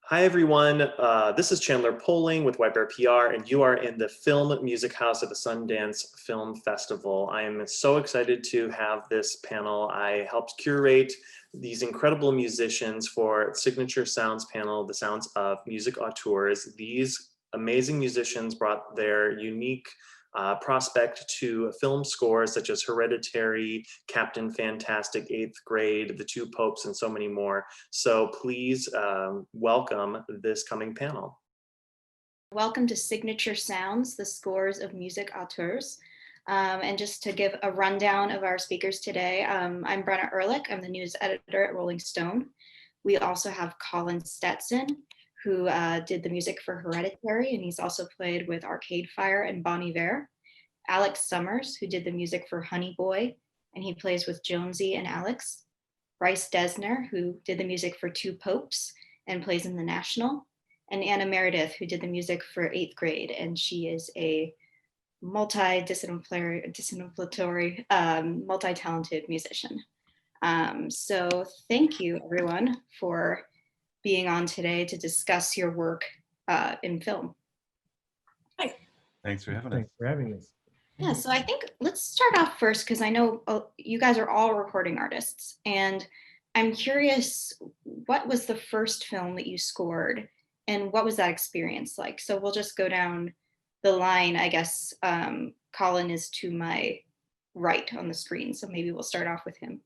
Hi, everyone. This is Chandler Poling with White Bear PR, and you are in the Film Music House at the Sundance Film Festival. I am so excited to have this panel. I helped curate these incredible musicians for Signature Sounds panel, The Sounds of Music Auteurs. These amazing musicians brought their unique prospect to film scores such as Hereditary, Captain Fantastic, Eighth Grade, The Two Popes, and so many more. So please welcome this coming panel. Welcome to Signature Sounds, the scores of music auteurs. And just to give a rundown of our speakers today, I'm Brenna Ehrlich. I'm the news editor at Rolling Stone. We also have Colin Stetson, who did the music for Hereditary, and he's also played with Arcade Fire and Bon Iver. Alex Summers, who did the music for Honey Boy, and he plays with Jonesy and Alex. Bryce Dessner, who did the music for Two Popes and plays in The National. And Anna Meredith, who did the music for Eighth Grade, and she is a multi-talented musician. So thank you, everyone, for being on today to discuss your work in film. Hi. Thanks for having us. Thanks for having us. Yeah, so I think let's start off first, because I know you guys are all recording artists, and I'm curious, what was the first film that you scored, and what was that experience like? So we'll just go down the line, I guess. Colin is to my right on the screen, so maybe we'll start off with him.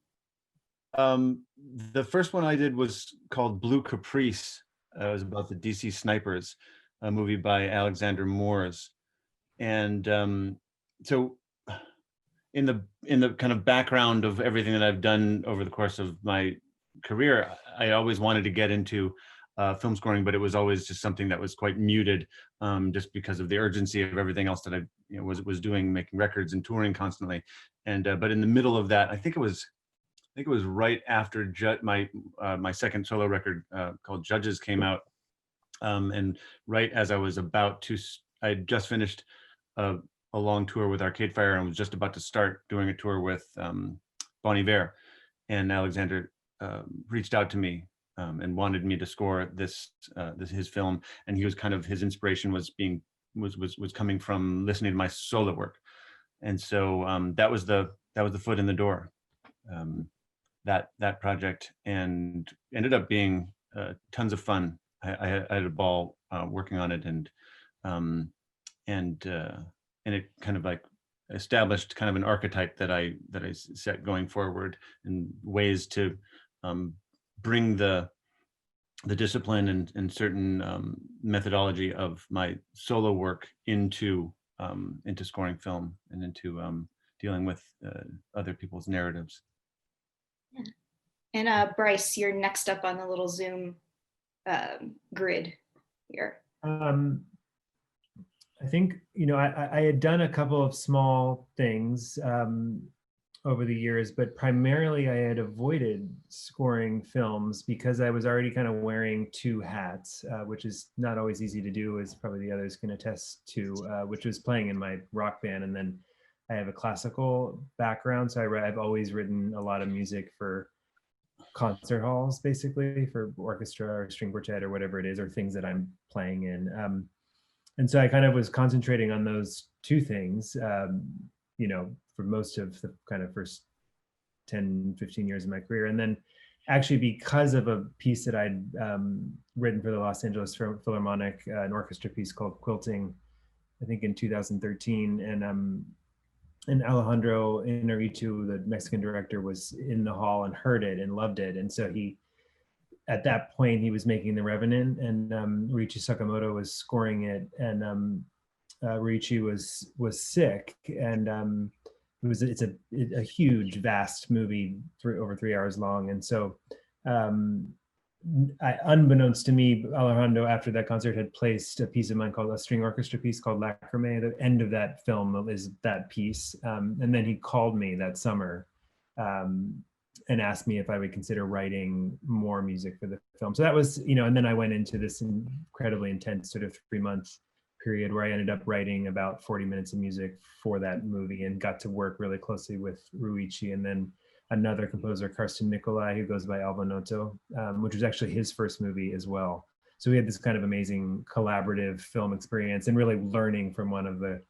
The first one I did was called Blue Caprice. It was about the DC snipers, a movie by Alexander Moores. And so in the kind of background of everything that I've done over the course of my career, I always wanted to get into film scoring, but it was always just something that was quite muted, just because of the urgency of everything else that I was doing, making records and touring constantly. And but in the middle of that, I think it was right after my second solo record called Judges came out, and right as I was I had just finished a long tour with Arcade Fire and was just about to start doing a tour with Bon Iver, and Alexander reached out to me and wanted me to score his film, and he was kind of, his inspiration was coming from listening to my solo work, and so that was the foot in the door. That project, and ended up being tons of fun. I had a ball working on it, and it kind of like established kind of an archetype that I set going forward, and ways to bring the discipline and certain methodology of my solo work into scoring film and into dealing with other people's narratives. Yeah. And Bryce, you're next up on the little Zoom grid here. I think, I had done a couple of small things over the years, but primarily I had avoided scoring films because I was already kind of wearing two hats, which is not always easy to do, as probably the others can attest to, which was playing in my rock band. And then I have a classical background, so I've always written a lot of music for concert halls, basically, for orchestra or string quartet or whatever it is, or things that I'm playing in. And so I kind of was concentrating on those two things, for most of the kind of first 10, 15 years of my career. And then actually, because of a piece that I'd written for the Los Angeles Philharmonic, an orchestra piece called Quilting, I think in 2013, and Alejandro Inarritu, the Mexican director, was in the hall and heard it and loved it. And so at that point, he was making The Revenant, and Ryuichi Sakamoto was scoring it, and Ryuichi was sick, and it's a huge, vast movie, over 3 hours long. And so unbeknownst to me, Alejandro, after that concert, had placed a piece of mine called a string orchestra piece called Lacrimae. The end of that film is that piece. And then he called me that summer and asked me if I would consider writing more music for the film. So that was, and then I went into this incredibly intense sort of 3-month period where I ended up writing about 40 minutes of music for that movie, and got to work really closely with Ryuichi, and then another composer, Karsten Nicolai, who goes by Albanoto, which was actually his first movie as well. So we had this kind of amazing collaborative film experience and really learning from one of the,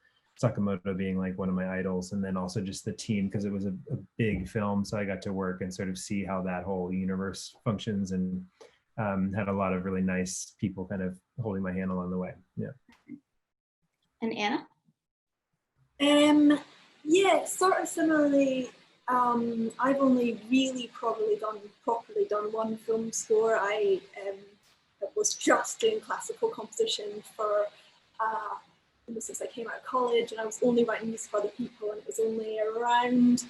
Sakamoto being like one of my idols, and then also just the team, because it was a big film. So I got to work and sort of see how that whole universe functions, and had a lot of really nice people kind of holding my hand along the way. Yeah. And Anna? Yeah, sort of similarly. I've only really properly done one film score. I was just doing classical composition for since I came out of college, and I was only writing music for other people, and it was only around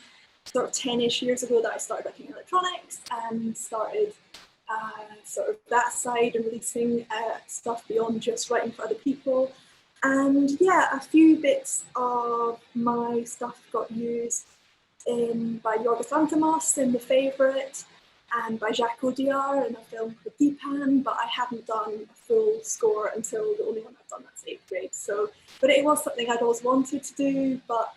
sort of 10-ish years ago that I started writing electronics and started sort of that side and releasing stuff beyond just writing for other people. And yeah, a few bits of my stuff got used by Yorgos Lanthimos in The Favourite, and by Jacques Audiard in a film called Deepan, but I hadn't done a full score until the only one I've done, that's 8th grade. So, but it was something I'd always wanted to do, but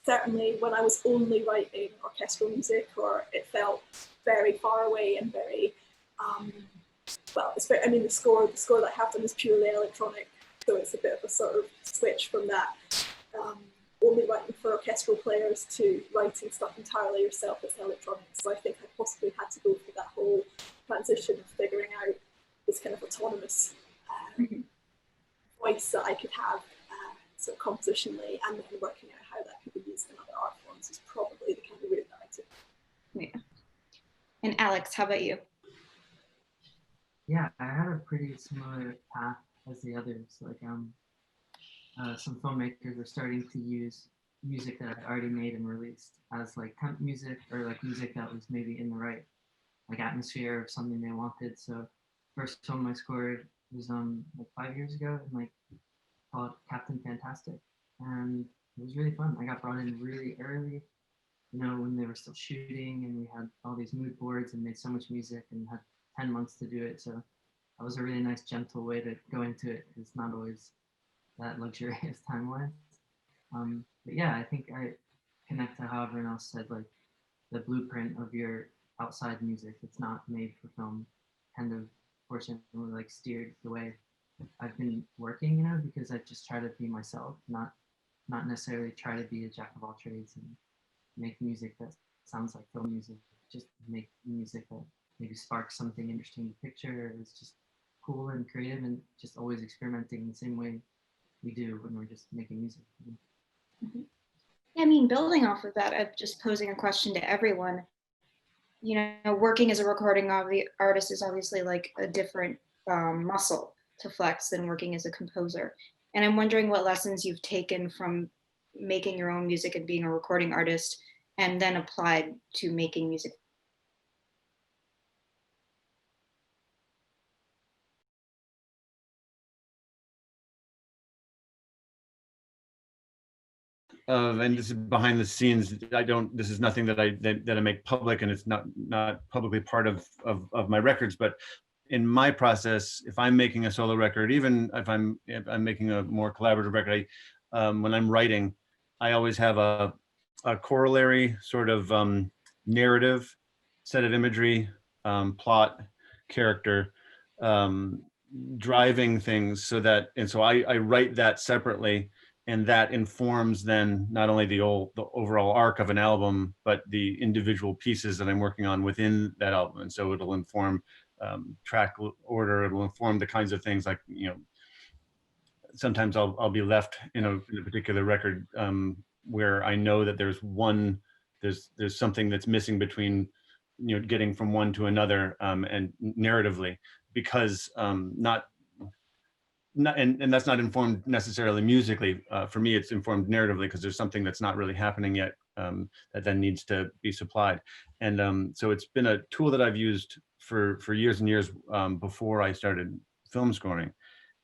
certainly when I was only writing orchestral music, or it felt very far away and very, well, it's very, I mean, the score that I have done is purely electronic, so it's a bit of a sort of switch from that. Only writing for orchestral players to writing stuff entirely yourself as electronic. So I think I possibly had to go through that whole transition of figuring out this kind of autonomous voice that I could have sort of compositionally, and then working out how that could be used in other art forms is probably the kind of route that I took. Yeah. And Alex, how about you? Yeah, I had a pretty similar path as the others. Like some filmmakers were starting to use music that I'd already made and released as like temp music, or like music that was maybe in the right like atmosphere of something they wanted. So first film I scored was like 5 years ago, and like called Captain Fantastic, and it was really fun. I got brought in really early, you know, when they were still shooting, and we had all these mood boards and made so much music and had 10 months to do it. So that was a really nice, gentle way to go into it. It's not always that luxurious time-wise. But yeah, I think I connect to how everyone else said, like the blueprint of your outside music, it's not made for film, kind of fortunately like steered the way I've been working, you know, because I just try to be myself, not necessarily try to be a jack of all trades and make music that sounds like film music, just make music that maybe sparks something interesting to picture. It's just cool and creative, and just always experimenting the same way we do when we're just making music. I mean, building off of that, I'm just posing a question to everyone. You know, working as a recording artist is obviously like a different muscle to flex than working as a composer. And I'm wondering what lessons you've taken from making your own music and being a recording artist, and then applied to making music. And this is behind the scenes. This is nothing that I make public, and it's not publicly part of my records. But in my process, if I'm making a solo record, even if I'm making a more collaborative record, when I'm writing, I always have a corollary sort of narrative, set of imagery, plot, character, driving things, so I write that separately. And that informs then not only the overall arc of an album, but the individual pieces that I'm working on within that album. And so it'll inform track order. It'll inform the kinds of things like, you know, sometimes I'll be left in a particular record where I know that there's something that's missing between, you know, getting from one to another and narratively, because and that's not informed necessarily musically. For me, it's informed narratively, because there's something that's not really happening yet that then needs to be supplied. And so it's been a tool that I've used for years and years before I started film scoring.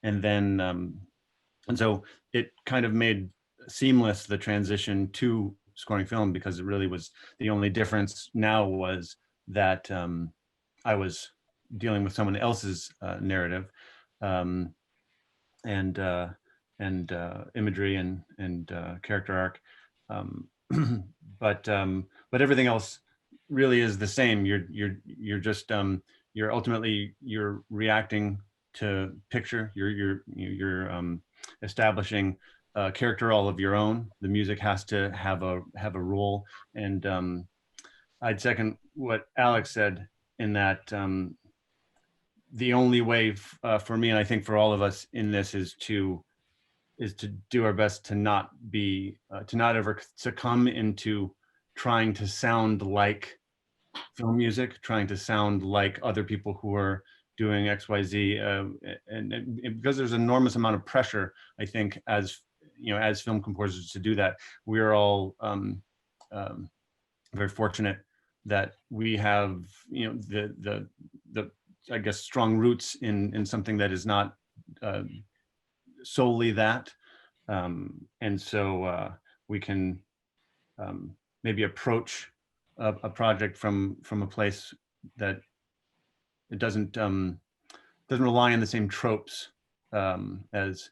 And then, and so it kind of made seamless the transition to scoring film, because it really was the only difference now was that I was dealing with someone else's narrative. And imagery and character arc, but everything else really is the same. You're just you're ultimately reacting to picture. You're establishing a character all of your own. The music has to have a role. And I'd second what Alex said in that the only way for me, and I think for all of us in this, is to do our best to not ever succumb into trying to sound like film music, trying to sound like other people who are doing XYZ, and because there's an enormous amount of pressure, I think, as as film composers to do that. We are all very fortunate that we have the I guess strong roots in something that is not solely that, and so we can maybe approach a project from a place that it doesn't rely on the same tropes as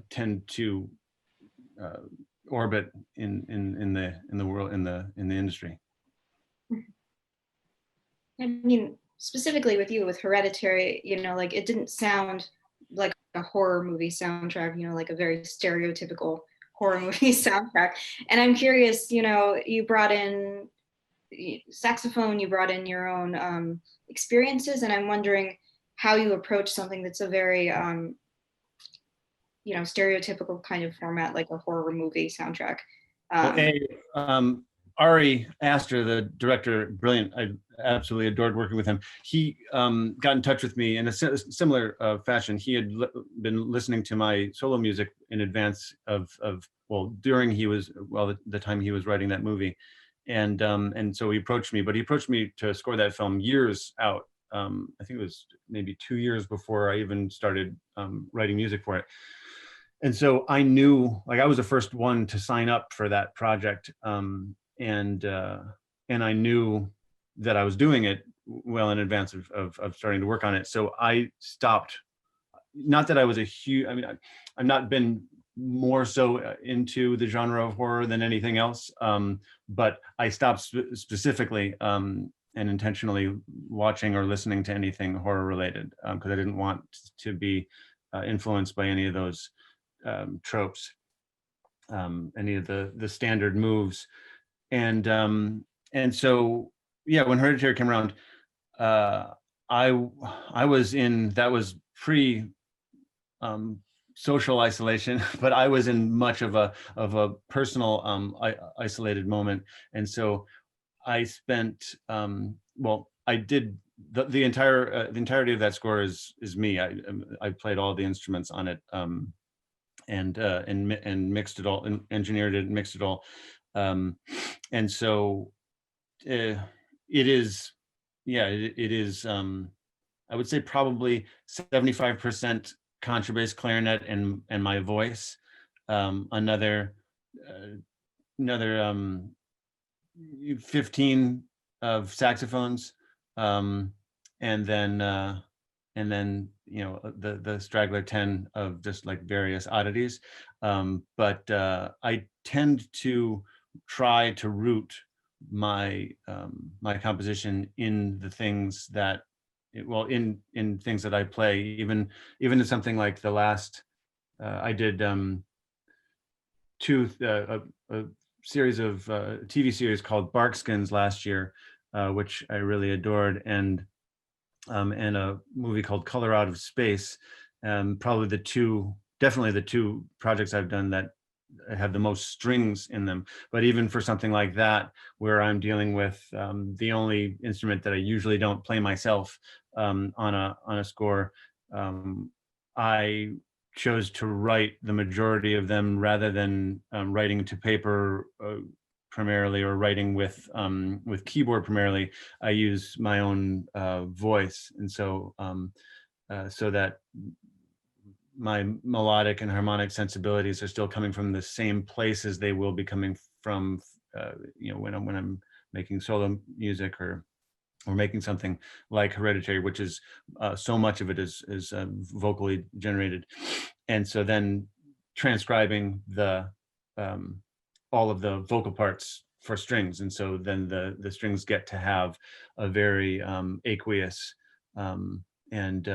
tend to orbit in the world, in the industry. I mean, specifically with you with Hereditary, like it didn't sound like a horror movie soundtrack, like a very stereotypical horror movie soundtrack. And I'm curious, you brought in saxophone, you brought in your own experiences, and I'm wondering how you approach something that's a very stereotypical kind of format, like a horror movie soundtrack. Ari Aster, the director, brilliant. I absolutely adored working with him. He got in touch with me in a similar fashion. He had been listening to my solo music in advance of during the time he was writing that movie, and so he approached me. But he approached me to score that film years out. I think it was maybe 2 years before I even started writing music for it. And so I knew, like, I was the first one to sign up for that project. And I knew that I was doing it well in advance of starting to work on it. So I stopped, not that I was I've not been more so into the genre of horror than anything else, but I stopped specifically and intentionally watching or listening to anything horror related, because I didn't want to be influenced by any of those tropes, any of the standard moves. And so, yeah, when Hereditary came around, I was in, that was pre social isolation, but I was in much of a personal isolated moment. And so I spent I did the entirety of that score is me. I played all the instruments on it, and mixed it all, and engineered it, and mixed it all. And so it is, I would say probably 75% contrabass, clarinet, and my voice. Another 15 of saxophones, and then the straggler 10 of just like various oddities. But I tend to try to root my my composition in the things that, in things that I play, even in something like the last I did a series of TV series called Barkskins last year, which I really adored, and a movie called Color Out of Space. Probably definitely the two projects I've done that have the most strings in them. But even for something like that, where I'm dealing with the only instrument that I usually don't play myself on a score, I chose to write the majority of them rather than writing to paper primarily, or writing with keyboard primarily. I use my own voice, and so so that my melodic and harmonic sensibilities are still coming from the same place as they will be coming from, when I'm making solo music, or making something like Hereditary, which is so much of it is vocally generated. And so then transcribing all of the vocal parts for strings, and so then the strings get to have a very aqueous and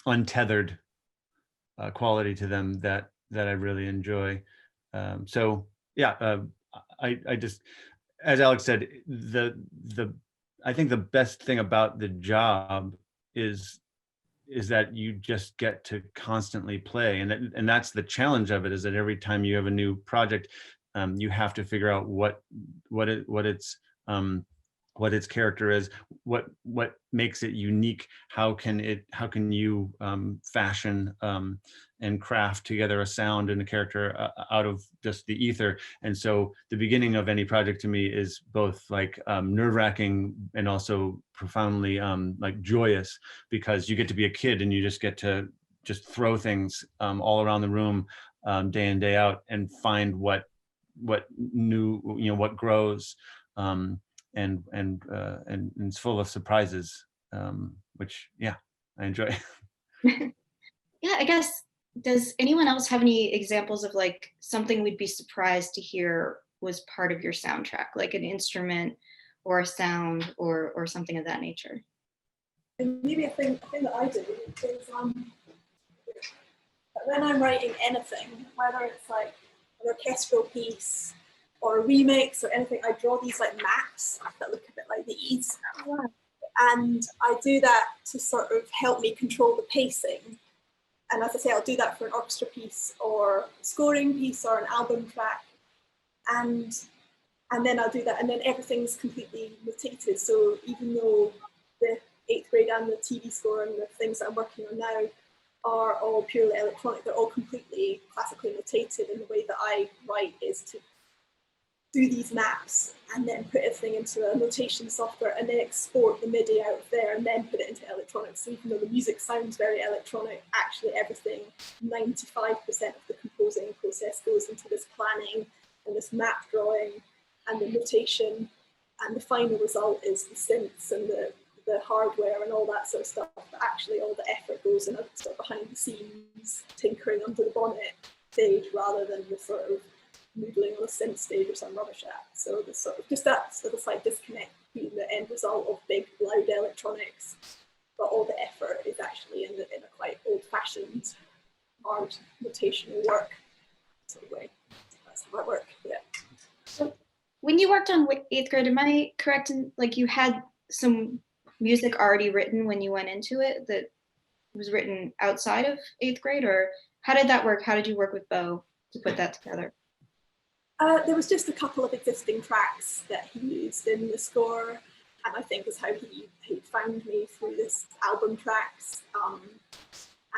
untethered quality to them that I really enjoy. So yeah, I just, as Alex said, I think the best thing about the job is that you just get to constantly play, and that's the challenge of it, is that every time you have a new project, you have to figure out what its character is, what makes it unique, how can you fashion and craft together a sound and a character out of just the ether. And so the beginning of any project to me is both like nerve-wracking and also profoundly like joyous, because you get to be a kid and you just get to just throw things all around the room day in, day out, and find what new, what grows. And it's full of surprises, which, yeah, I enjoy. Yeah, I guess, does anyone else have any examples of like something we'd be surprised to hear was part of your soundtrack, like an instrument or a sound or something of that nature? And maybe a thing that I do is when I'm writing anything, whether it's like an orchestral piece or a remix or anything, I draw these like maps that look a bit like these. And I do that to sort of help me control the pacing. And as I say, I'll do that for an orchestra piece or scoring piece or an album track. And then I'll do that, and then everything's completely notated. So even though the 8th grade and the TV score and the things that I'm working on now are all purely electronic, they're all completely classically notated. And the way that I write is to do these maps and then put everything into a notation software and then export the MIDI out of there and then put it into electronics. So even though the music sounds very electronic, actually everything, 95% of the composing process goes into this planning and this map drawing and the notation, and the final result is the synths and the hardware and all that sort of stuff. But actually all the effort goes in a sort of behind the scenes, tinkering under the bonnet stage, rather than the sort of noodling on a synth stage or some rubbish app. So there's sort of just that sort of slight disconnect between the end result of big loud electronics, but all the effort is actually in a quite old-fashioned hard notational work sort of way. That's how I work. Yeah. So when you worked on 8th grade, am I correct in like you had some music already written when you went into it that was written outside of 8th grade, or how did that work? How did you work with Bo to put that together? There was just a couple of existing tracks that he used in the score, and I think is how he found me through this album tracks.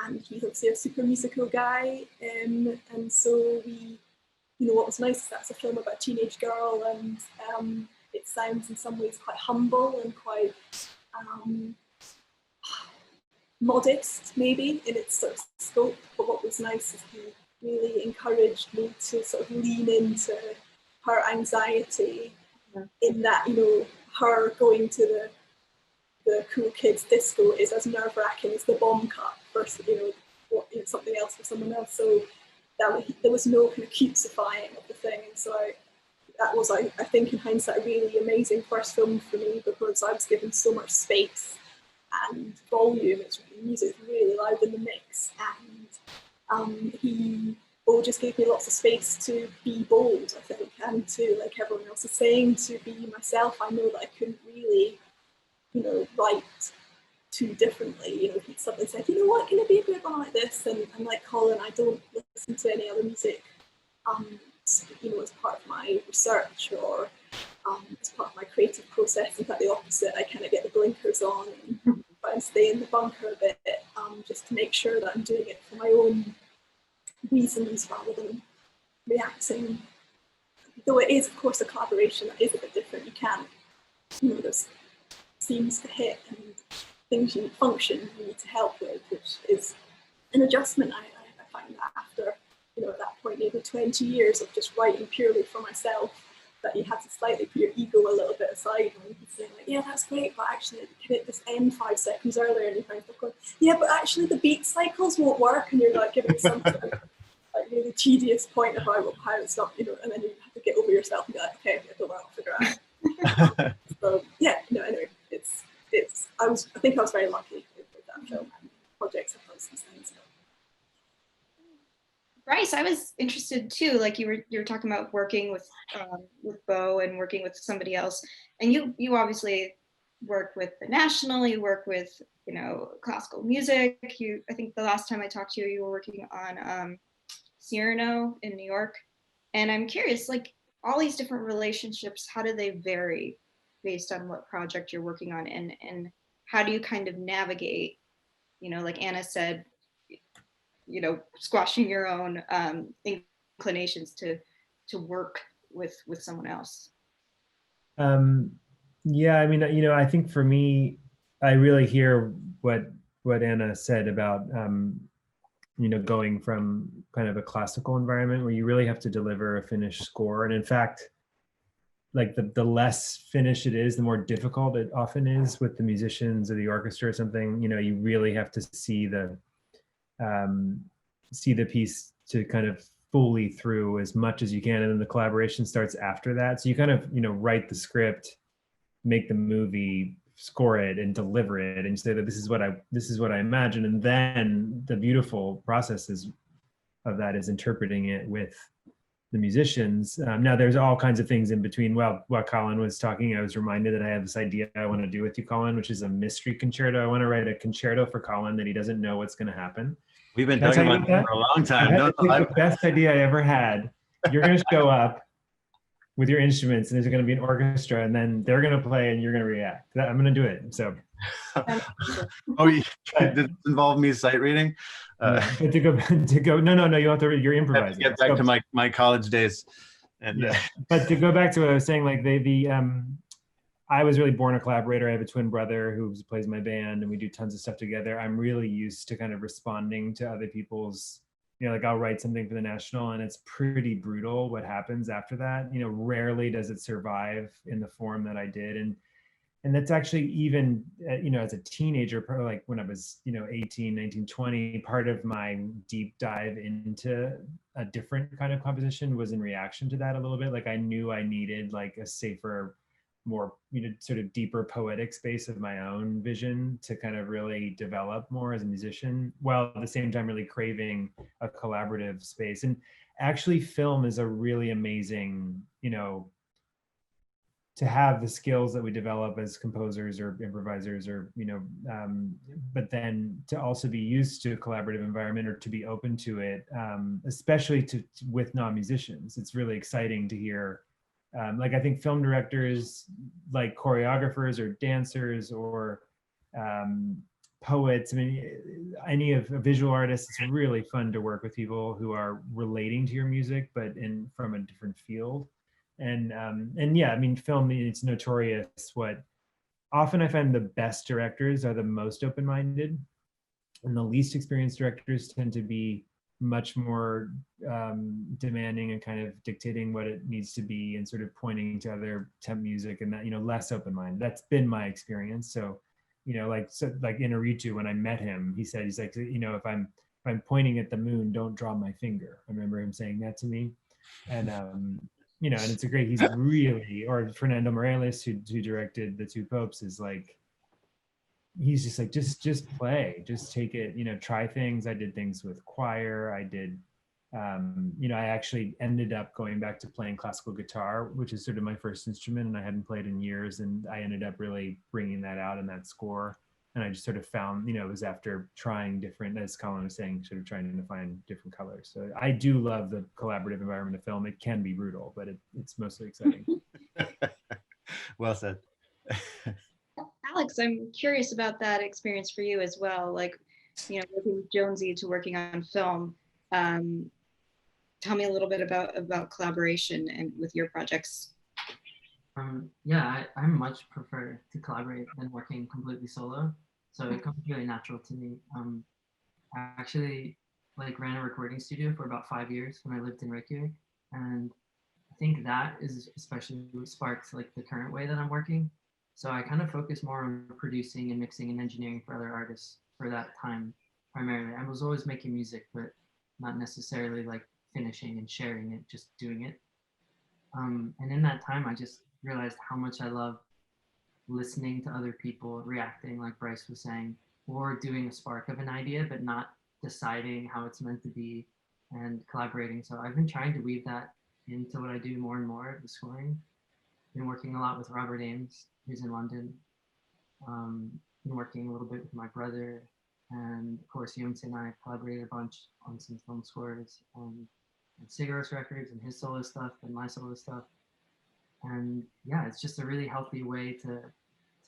And he's obviously a super musical guy, and so we, what was nice is that's a film about a teenage girl, and it sounds in some ways quite humble and quite modest maybe in its sort of scope. But what was nice is he really encouraged me to sort of lean into her anxiety, in that, her going to the cool kids disco is as nerve-wracking as the bomb cut versus, something else for someone else. So there was no kind of cutesifying of the thing. And so that was, I think in hindsight, a really amazing first film for me, because I was given so much space and volume. Music's really loud in the mix, and Bo just gave me lots of space to be bold, I think, and to, like everyone else is saying, to be myself. I know that I couldn't really, write too differently. He suddenly said, what, can it be a bit like this? And I'm like, Colin, I don't listen to any other music, as part of my research or as part of my creative process. In fact, the opposite. I kind of get the blinkers on and try and stay in the bunker a bit, just to make sure that I'm doing it for my own reasons rather than reacting. Though it is, of course, a collaboration that is a bit different. You can't, there's seams to hit and things you function you need to help with, which is an adjustment. I find that after, at that point, maybe 20 years of just writing purely for myself, that you have to slightly put your ego a little bit aside when you say, like, yeah, that's great, but actually can it just end 5 seconds earlier? And you find yourself going, yeah, but actually the beat cycles won't work, and you're like giving some sort of like really tedious point about how it's not, and then you have to get over yourself and be like, okay, don't worry, I'll figure it out. So yeah, anyway, interested too, like you were talking about working with Bo and working with somebody else, and you obviously work with the National, you work with, you know, classical music. I think the last time I talked to you, you were working on Cyrano in New York. And I'm curious, like all these different relationships, how do they vary based on what project you're working on, and how do you kind of navigate, you know, like Anna said, you know, squashing your own inclinations to work with someone else? Yeah, I mean, you know, I think for me, I really hear what Anna said about you know, going from kind of a classical environment where you really have to deliver a finished score. And in fact, like the less finished it is, the more difficult it often is with the musicians or the orchestra or something. You know, you really have to see the piece to kind of fully through as much as you can, and then the collaboration starts after that. So you kind of, you know, write the script, make the movie, score it, and deliver it, and say that this is what I imagine, and then the beautiful processes of that is interpreting it with the musicians. Now there's all kinds of things in between. Well, while Colin was talking, I was reminded that I have this idea I want to do with you, Colin, which is a mystery concerto. I want to write a concerto for Colin that he doesn't know what's going to happen. We've been talking about that for a long time. That's the best idea I ever had. You're going to show up with your instruments, and there's going to be an orchestra, and then they're going to play, and you're going to react. I'm going to do it. So. Oh, does this involve me sight reading? But to go. No. You have to. You're improvising. Get back to my college days, and yeah. But to go back to what I was saying, like I was really born a collaborator. I have a twin brother who plays in my band, and we do tons of stuff together. I'm really used to kind of responding to other people's, you know, like I'll write something for the National and it's pretty brutal what happens after that. You know, rarely does it survive in the form that I did. And that's actually even, you know, as a teenager, probably like when I was, you know, 18, 19, 20, part of my deep dive into a different kind of composition was in reaction to that a little bit. Like I knew I needed like a safer, more, you know, sort of deeper poetic space of my own vision to kind of really develop more as a musician, while at the same time really craving a collaborative space. And actually film is a really amazing, you know, to have the skills that we develop as composers or improvisers, or, you know, but then to also be used to a collaborative environment, or to be open to it, especially with non-musicians. It's really exciting to hear. Like I think film directors, like choreographers or dancers or poets, I mean, any of visual artists, it's really fun to work with people who are relating to your music, but from a different field. And yeah, I mean, film, it's notorious what often I find the best directors are the most open-minded, and the least experienced directors tend to be much more demanding and kind of dictating what it needs to be, and sort of pointing to other temp music, and that, you know, less open-minded. That's been my experience. So, you know, like Inarritu, when I met him, he's like, you know, if I'm pointing at the moon, don't draw my finger. I remember him saying that to me. And you know, and it's he's really, or Fernando Meirelles, who directed The Two Popes, is like, he's just like, just play, just take it, you know, try things. I did things with choir. I did, you know, I actually ended up going back to playing classical guitar, which is sort of my first instrument, and I hadn't played in years. And I ended up really bringing that out in that score. And I just sort of found, you know, it was after trying different, as Colin was saying, sort of trying to find different colors. So I do love the collaborative environment of film. It can be brutal, but it's mostly exciting. Well said. Alex, I'm curious about that experience for you as well. Like, you know, working with Jonesy to working on film. Tell me a little bit about collaboration and with your projects. Yeah, I much prefer to collaborate than working completely solo. So it comes really natural to me. I actually like ran a recording studio for about 5 years when I lived in Reykjavik, and I think that is especially what sparked like the current way that I'm working. So I kind of focus more on producing and mixing and engineering for other artists for that time primarily. I was always making music, but not necessarily like finishing and sharing it, just doing it. And in that time, I just realized how much I love listening to other people reacting, like Bryce was saying, or doing a spark of an idea, but not deciding how it's meant to be and collaborating. So I've been trying to weave that into what I do more and more, the scoring. Been working a lot with Robert Ames, who's in London. Been working a little bit with my brother, and of course Yomse and I collaborated a bunch on some film scores and Sigaros records and his solo stuff and my solo stuff. And yeah, it's just a really healthy way to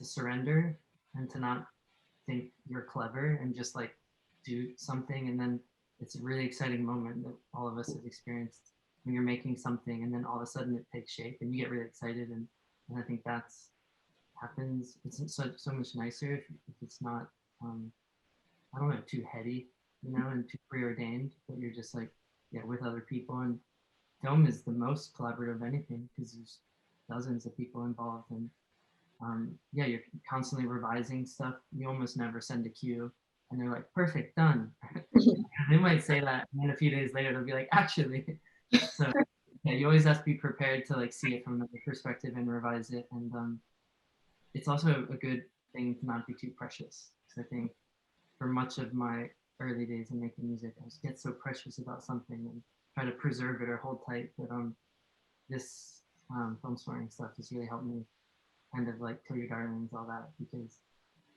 surrender and to not think you're clever and just like do something. And then it's a really exciting moment that all of us have experienced when you're making something and then all of a sudden it takes shape and you get really excited. And I think that's happens. It's so much nicer if it's not, I don't know, too heady, you know, and too preordained, but you're just like, yeah, with other people. And film is the most collaborative of anything because there's dozens of people involved. And yeah, you're constantly revising stuff. You almost never send a cue and they're like, perfect, done. They might say that, and then a few days later, they'll be like, actually. So yeah, you always have to be prepared to like see it from another perspective and revise it. And it's also a good thing to not be too precious. Because I think for much of my early days in making music, I just get so precious about something and try to preserve it or hold tight. But this film scoring stuff has really helped me kind of like kill your darlings, all that, because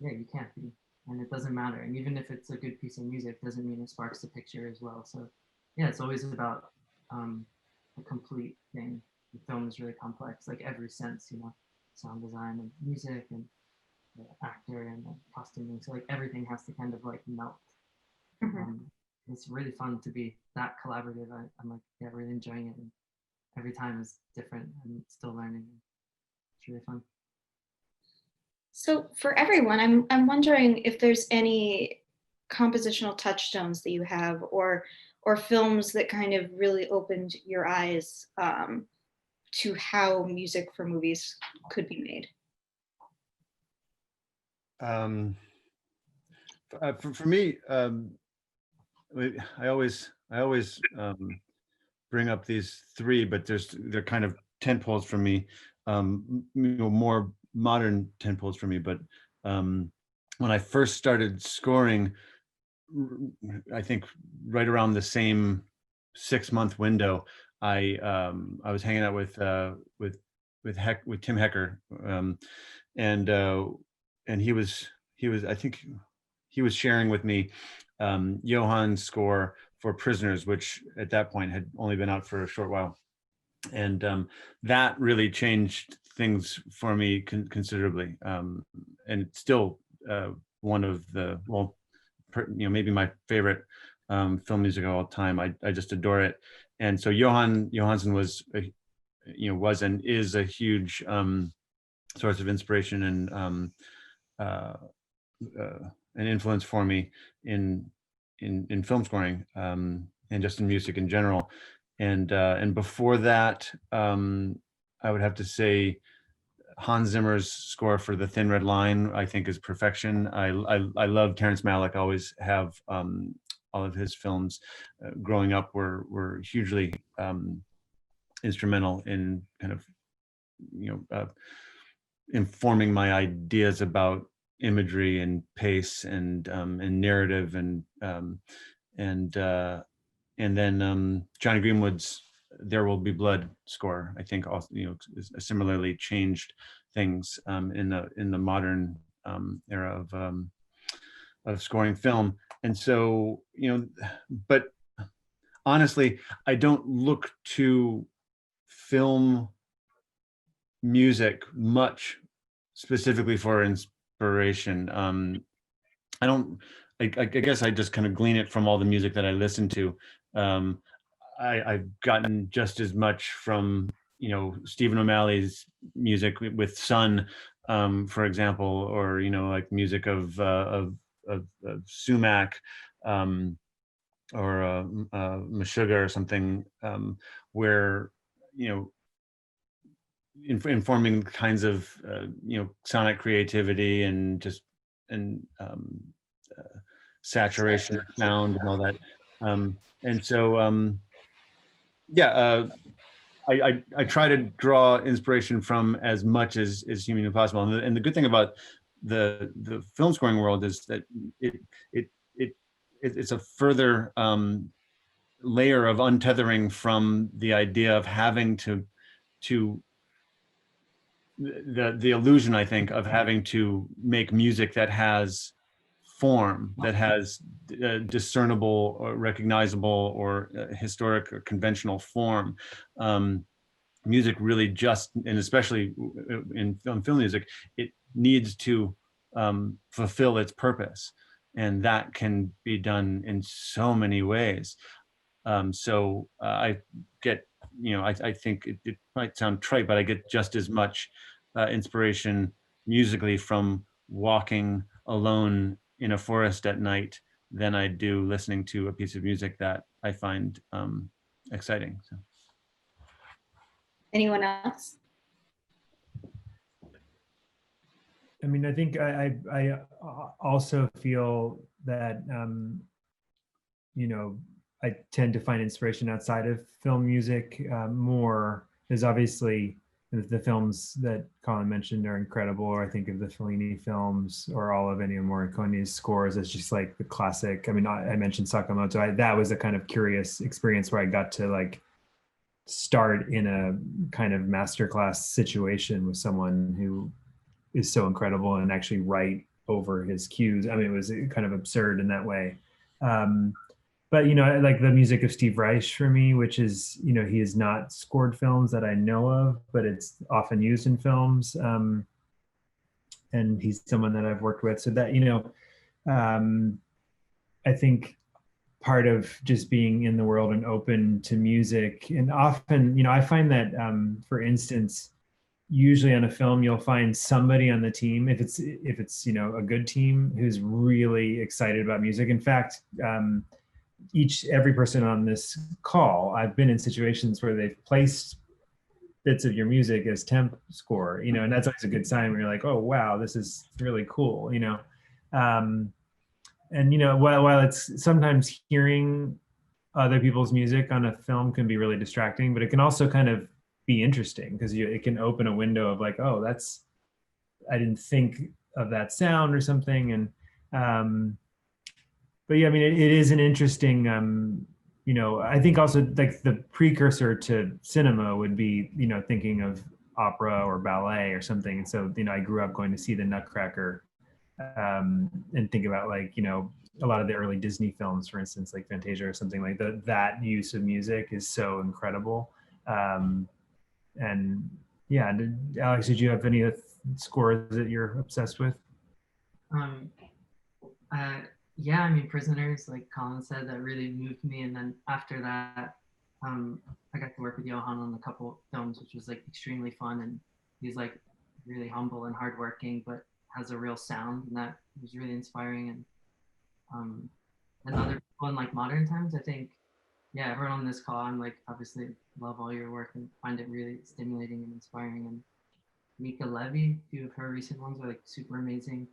yeah, you can't be, and it doesn't matter. And even if it's a good piece of music, doesn't mean it sparks the picture as well. So yeah, it's always about a complete thing. The film is really complex, like every sense, you know, sound design and music and the actor and the costuming. So like everything has to kind of like melt. It's really fun to be that collaborative. I'm like, yeah, really enjoying it. And every time is different. I'm still learning. It's really fun. So for everyone, I'm wondering if there's any compositional touchstones that you have, or films that kind of really opened your eyes to how music for movies could be made. For me, I always bring up these three, but they're kind of tentpoles for me, you know, more modern tentpoles for me. But when I first started scoring, I think right around the same 6-month window, I was hanging out with Tim Hecker, and he was I think he was sharing with me Johann's score for Prisoners, which at that point had only been out for a short while. And that really changed things for me considerably. And it's still one of the, well, you know, maybe my favorite film music of all time. I just adore it. And so Johansson was, was and is a huge source of inspiration and an influence for me in film scoring and just in music in general. And before that, I would have to say Hans Zimmer's score for The Thin Red Line, I think, is perfection. I love Terrence Malick. I always have. All of his films growing up were hugely instrumental in kind of, informing my ideas about imagery and pace and narrative and then Johnny Greenwood's There Will Be Blood score, I think, also similarly changed things in the modern era of scoring film. And so, but honestly, I don't look to film music much specifically for inspiration. I guess I just kind of glean it from all the music that I listen to. I've gotten just as much from, Stephen O'Malley's music with Sun, for example, or, like music of Sumac, or Meshuggah or something, where, informing kinds of, sonic creativity and just, saturation of sound and all that. And so, I try to draw inspiration from as much as humanly possible. And the good thing about the film scoring world is that it's a further layer of untethering from the idea of having to the illusion, I think, of having to make music that has form, that has discernible or recognizable or historic or conventional form. Music really just, and especially in film music, it needs to fulfill its purpose. And that can be done in so many ways. So I get, I think it might sound trite, but I get just as much inspiration musically from walking alone in a forest at night than I do listening to a piece of music that I find exciting. So. Anyone else? I mean, I think I also feel that, I tend to find inspiration outside of film music more. There's obviously the films that Colin mentioned are incredible, or I think of the Fellini films or all of Ennio Morricone's scores as just like the classic. I mean, I mentioned Sakamoto. That was a kind of curious experience where I got to like start in a kind of masterclass situation with someone who is so incredible and actually write over his cues. I mean, it was kind of absurd in that way. But, like the music of Steve Reich for me, which is, he has not scored films that I know of, but it's often used in films. And he's someone that I've worked with. So that, I think part of just being in the world and open to music, and often, I find that, for instance, usually on a film you'll find somebody on the team, if it's a good team, who's really excited about music. In fact, every person on this call, I've been in situations where they've placed bits of your music as temp score, and that's always a good sign where you're like, oh wow, this is really cool. And while it's sometimes hearing other people's music on a film can be really distracting, but it can also kind of be interesting because it can open a window of like, oh, I didn't think of that sound or something. And but yeah, I mean, it is an interesting, I think also like the precursor to cinema would be, thinking of opera or ballet or something. And so, I grew up going to see the Nutcracker, and think about like, a lot of the early Disney films, for instance, like Fantasia or something like that use of music is so incredible. And yeah, Alex, did you have any scores that you're obsessed with? Yeah, I mean, Prisoners, like Colin said, that really moved me. And then after that, I got to work with Johan on a couple films, which was like extremely fun. And he's like really humble and hardworking, but has a real sound, and that was really inspiring. And another people in like modern times, I think, yeah, everyone on this call, I'm like, obviously love all your work and find it really stimulating and inspiring. And Mika Levy, a few of her recent ones are like super amazing.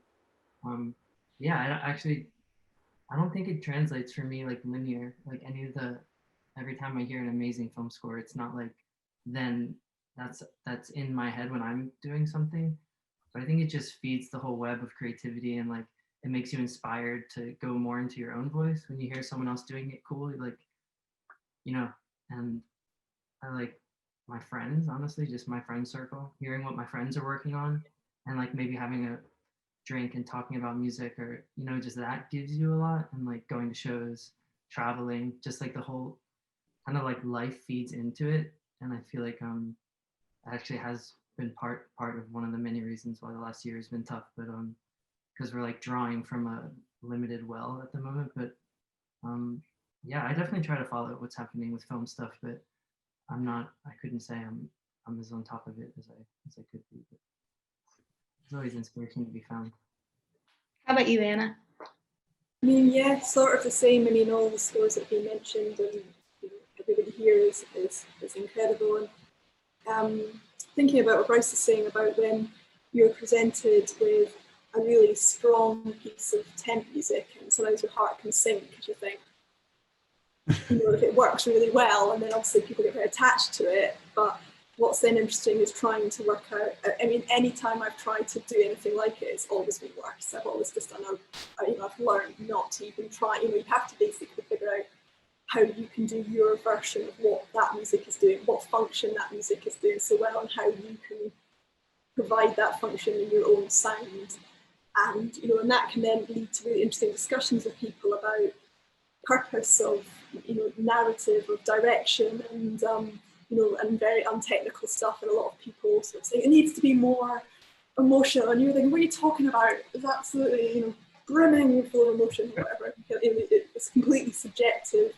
Yeah, I don't think it translates for me like linear, like every time I hear an amazing film score, it's not like then that's in my head when I'm doing something. But I think it just feeds the whole web of creativity, and like it makes you inspired to go more into your own voice when you hear someone else doing it cool, like, and I like my friends, honestly, just my friend circle, hearing what my friends are working on, and like maybe having a drink and talking about music, or just that gives you a lot. And like going to shows, traveling, just like the whole kind of like life feeds into it. And I feel like actually has been part of one of the many reasons why the last year has been tough, but because we're like drawing from a limited well at the moment. But yeah, I definitely try to follow what's happening with film stuff, but I couldn't say I'm as on top of it as I could be, but there's always inspiration to be found. How about you, Anna? I mean, yeah, sort of the same. I mean, all the scores that have been mentioned, and everybody here is incredible. And thinking about what Bryce is saying about when you're presented with a really strong piece of temp music, and sometimes your heart can sink because you think, if it works really well, and then obviously people get very attached to it. But what's then interesting is trying to work out, I mean, anytime I've tried to do anything like it, it's always been worse. I've always just done I've learned not to even try. You have to basically figure out how you can do your version of what that music is doing, what function that music is doing so well, and how you can provide that function in your own sound. And, you know, and that can then lead to really interesting discussions with people about purpose of, you know, narrative, of direction, and, you know, and very untechnical stuff. And a lot of people sort of say it needs to be more emotional. And you're thinking, what are you talking about? It's absolutely, you know, brimming full of emotion or whatever. It's completely subjective,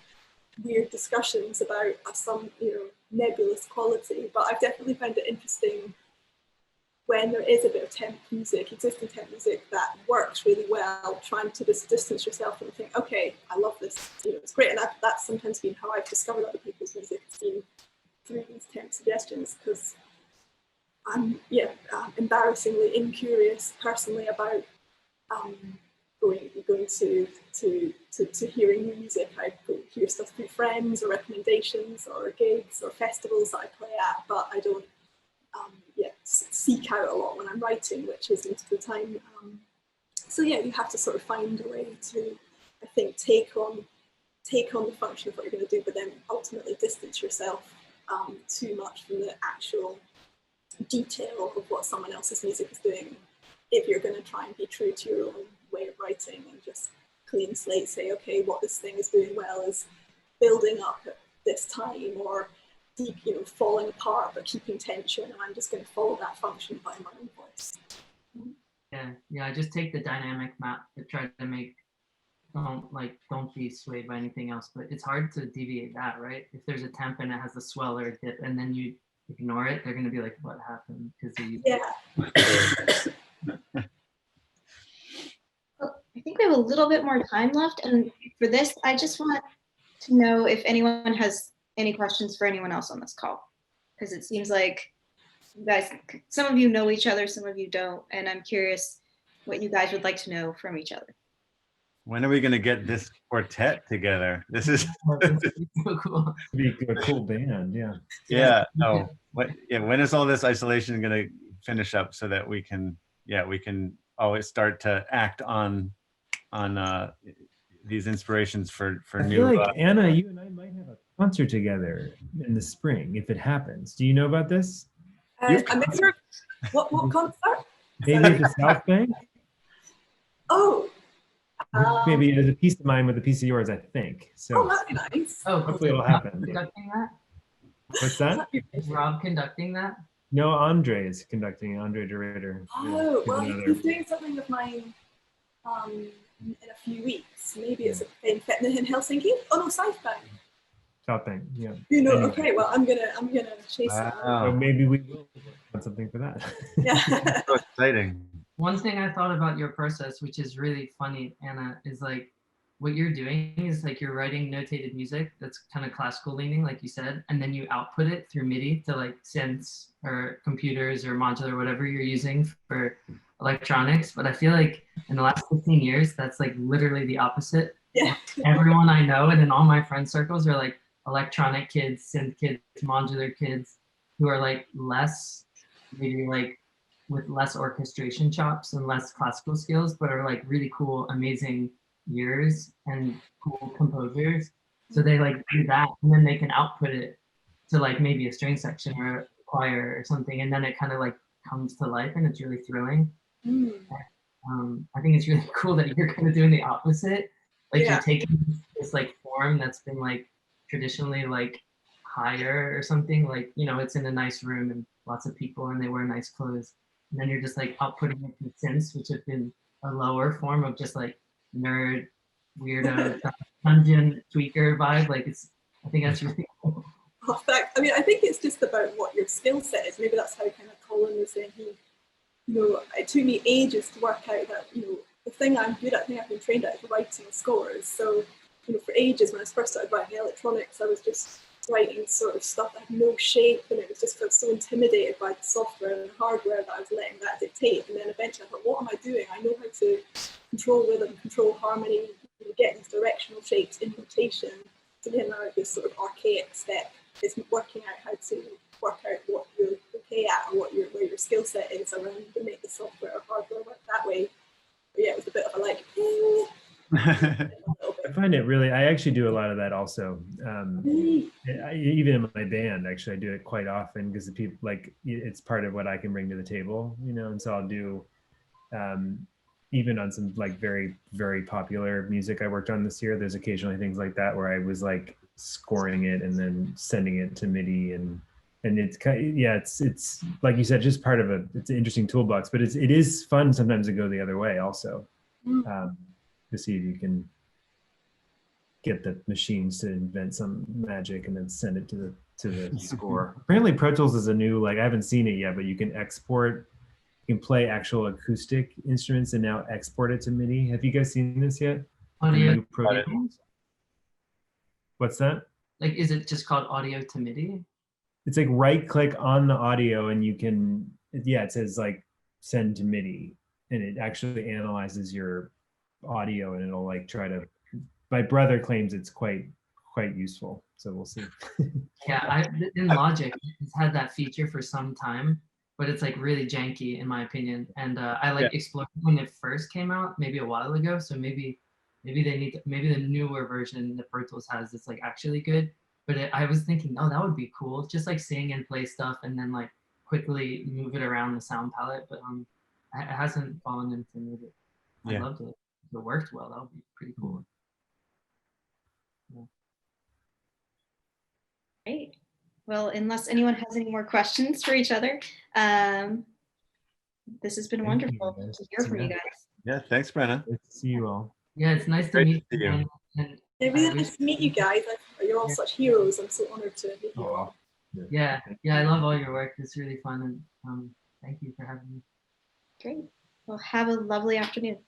weird discussions about some, you know, nebulous quality. But I've definitely found it interesting when there is a bit of temp music, existing temp music that works really well, trying to just distance yourself and think, okay, I love this, you know, it's great. And that's sometimes been how I've discovered other people's music, it's been through these temp suggestions, because I'm, embarrassingly incurious personally about going to hearing new music. I go hear stuff through friends or recommendations or gigs or festivals that I play at, but I don't seek out a lot when I'm writing, which is most of the time. So yeah, you have to sort of find a way to, I think, take on the function of what you're going to do, but then ultimately distance yourself too much from the actual detail of what someone else's music is doing, if you're going to try and be true to your own way of writing and just clean slate, say, okay, what this thing is doing well is building up at this time, or deep, you know, falling apart but keeping tension, and I'm just going to follow that function by my own voice. Yeah, I just take the dynamic map to try to make, don't be swayed by anything else, but it's hard to deviate that, right? If there's a temp and it has a swell or a dip and then you ignore it, they're going to be like, what happened? Because I think we have a little bit more time left, and for this, I just want to know if anyone has any questions for anyone else on this call, because it seems like you guys, some of you know each other, some of you don't, and I'm curious what you guys would like to know from each other. When are we going to get this quartet together? This is so cool. Be a cool band, yeah. Yeah. No. When is all this isolation going to finish up so that we can always start to act on these inspirations for I new. feel like Anna, you and I might have a concert together in the spring if it happens. Do you know about this? I'm not sure. What concert? Maybe at the South Bank. Oh. Maybe there's a piece of mine with a piece of yours, I think. So that'd be nice. Oh, hopefully it'll happen. Conducting that? What's that? Is Rob conducting that? No, Andre is conducting. Andre de Ritter. Oh, well, he's doing something of mine in a few weeks. Maybe it's in Helsinki. Oh no, South Bank. South Bank, yeah. You know, Anyway. okay. Well, I'm gonna chase that. So maybe we will work on something for that. Yeah. So exciting. One thing I thought about your process, which is really funny, Anna, is like what you're doing is like you're writing notated music that's kind of classical leaning, like you said, and then you output it through MIDI to like synths or computers or modular, whatever you're using for electronics. But I feel like in the last 15 years, that's like literally the opposite. Yeah. Everyone I know and in all my friend circles are like electronic kids, synth kids, modular kids who are like less, maybe like with less orchestration chops and less classical skills, but are like really cool, amazing ears and cool composers. So they like do that and then they can output it to like maybe a string section or a choir or something. And then it kind of like comes to life and it's really thrilling. I think it's really cool that you're kind of doing the opposite. Like you're taking this like form that's been like traditionally like higher or something, like, you know, it's in a nice room and lots of people and they wear nice clothes. And then you're just like outputting it to synths, which have been a lower form of just like nerd, weirdo, dungeon tweaker vibe. Like I think that's really cool. I mean, I think it's just about what your skill set is. Maybe that's how kind of Colin was saying it took me ages to work out that, the thing I'm good at, the thing I've been trained at is writing scores. So, for ages when I first started writing electronics, I was just writing sort of stuff that had no shape, and it was just felt so intimidated by the software and the hardware that I was letting that dictate. And then eventually I thought, what am I doing? I know how to control rhythm, control harmony, get these directional shapes in notation. So then now this sort of archaic step is working out how to work out what you're okay at or where your skill set is around to make the software or hardware work that way. But yeah, it was a bit of a like, I find it really, I actually do a lot of that also. Really? Even in my band, actually, I do it quite often because the people like it's part of what I can bring to the table, you know. And so I'll do even on some like very, very popular music I worked on this year. There's occasionally things like that where I was like scoring it and then sending it to MIDI, and it's kind of, yeah, it's like you said, just part of it's an interesting toolbox, but it is fun sometimes to go the other way also, to see if you can get the machines to invent some magic and then send it to the score. Apparently Pro Tools is a new, like I haven't seen it yet, but you can play actual acoustic instruments and now export it to MIDI. Have you guys seen this yet? Audio. Pro Tools? What's that? Like, is it just called audio to MIDI? It's like right click on the audio and you can, yeah, it says like send to MIDI, and it actually analyzes your audio and it'll like try to, my brother claims it's quite useful. So we'll see. Yeah, in Logic, it's had that feature for some time, but it's like really janky in my opinion. And I like explored when it first came out, maybe a while ago. So maybe maybe the newer version that Pro Tools has is like actually good. But I was thinking, oh, that would be cool, just like sing and play stuff and then like quickly move it around the sound palette. But it hasn't fallen into MIDI. I'd love to. If it worked well, that would be pretty cool. Yeah. Great. Well, unless anyone has any more questions for each other, this has been wonderful to hear from you guys. Yeah, thanks, Brenna. Nice to see you all. Yeah, it's nice to Great meet to see you. and It's really nice to meet you guys. You're all such heroes. I'm so honored to meet you all. Yeah, I love all your work. It's really fun, and thank you for having me. Great. Well, have a lovely afternoon.